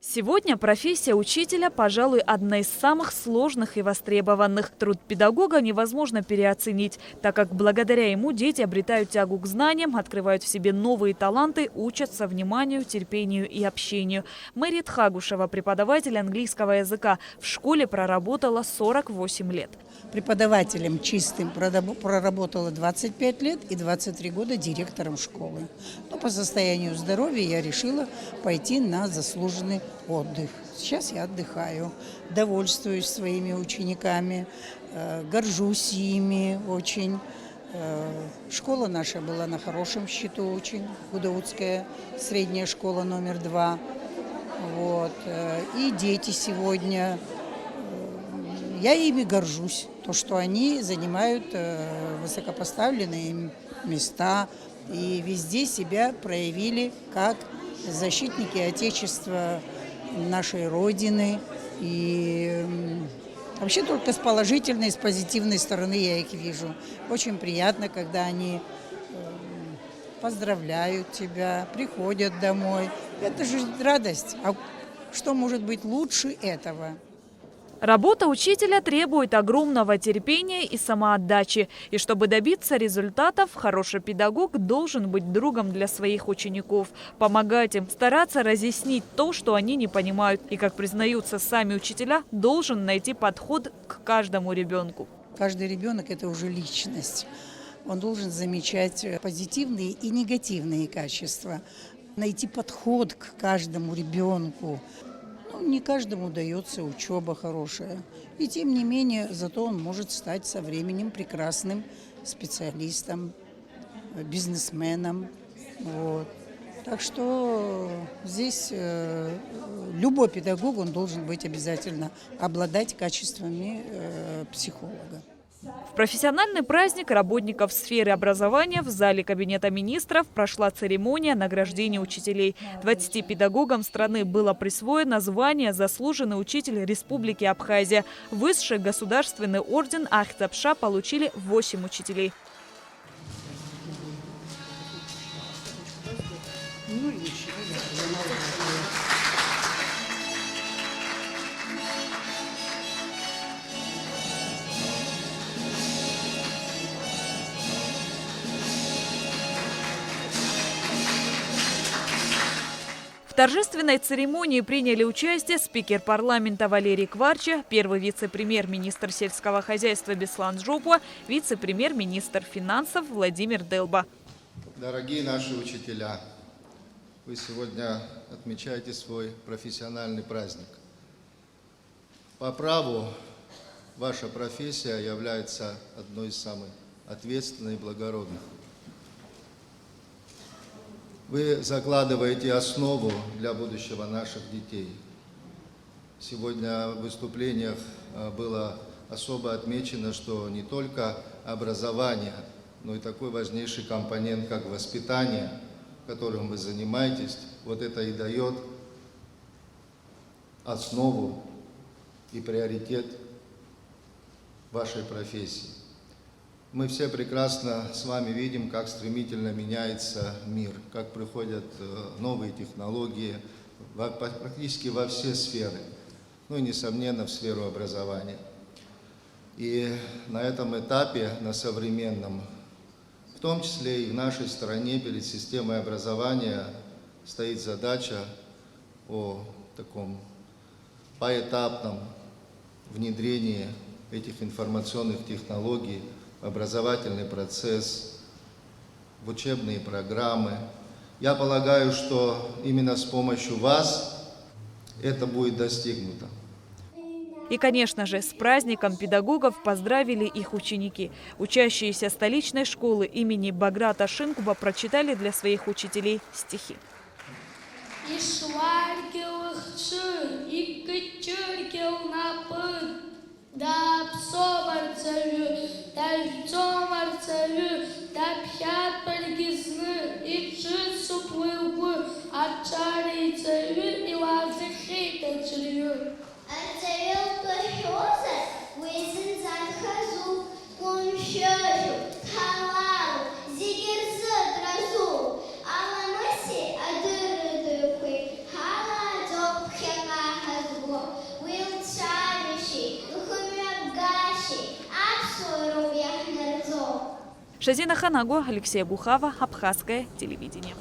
Сегодня профессия учителя, пожалуй, одна из самых сложных и востребованных. Труд педагога невозможно переоценить, так как благодаря ему дети обретают тягу к знаниям, открывают в себе новые таланты, учатся вниманию, терпению и общению. Мэри Тхагушева, преподаватель английского языка, в школе проработала 48 лет. Преподавателем чистым проработала 25 лет и 23 года директором школы. Но по состоянию здоровья я решила пойти на заслуженный отдых. Сейчас я отдыхаю, довольствуюсь своими учениками, горжусь ими очень. Школа наша была на хорошем счету очень, Гудаутская средняя школа номер 2. Вот. И дети сегодня, я ими горжусь, то, что они занимают высокопоставленные места и везде себя проявили как защитники Отечества, нашей Родины. И вообще только с положительной, с позитивной стороны я их вижу. Очень приятно, когда они поздравляют тебя, приходят домой. Это же радость. А что может быть лучше этого? Работа учителя требует огромного терпения и самоотдачи. И чтобы добиться результатов, хороший педагог должен быть другом для своих учеников, помогать им, стараться разъяснить то, что они не понимают. И, как признаются сами учителя, должен найти подход к каждому ребенку. Каждый ребенок – это уже личность. Он должен замечать позитивные и негативные качества, найти подход к каждому ребенку. Не каждому дается учеба хорошая. И тем не менее, зато он может стать со временем прекрасным специалистом, бизнесменом. Вот. Так что здесь любой педагог, он должен быть обязательно обладать качествами психолога. В профессиональный праздник работников сферы образования в зале Кабинета министров прошла церемония награждения учителей. 20 педагогам страны было присвоено звание «Заслуженный учитель Республики Абхазия». Высший государственный орден Ахтапша получили 8 учителей. В торжественной церемонии приняли участие спикер парламента Валерий Кварча, первый вице-премьер-министр сельского хозяйства Беслан Жопуа, вице-премьер-министр финансов Владимир Делба. Дорогие наши учителя, вы сегодня отмечаете свой профессиональный праздник. По праву ваша профессия является одной из самых ответственных и благородных. Вы закладываете основу для будущего наших детей. Сегодня в выступлениях было особо отмечено, что не только образование, но и такой важнейший компонент, как воспитание, которым вы занимаетесь, вот это и дает основу и приоритет вашей профессии. Мы все прекрасно с вами видим, как стремительно меняется мир, как приходят новые технологии практически во все сферы, ну и, несомненно, в сферу образования. И на этом этапе, на современном, в том числе и в нашей стране, перед системой образования стоит задача о таком поэтапном внедрении этих информационных технологий в образовательный процесс, в учебные программы. Я полагаю, что именно с помощью вас это будет достигнуто. И, конечно же, с праздником педагогов поздравили их ученики. Учащиеся столичной школы имени Баграта Шинкуба прочитали для своих учителей стихи. Шазина Ханаго, Алексей Бухава, Абхазское телевидение.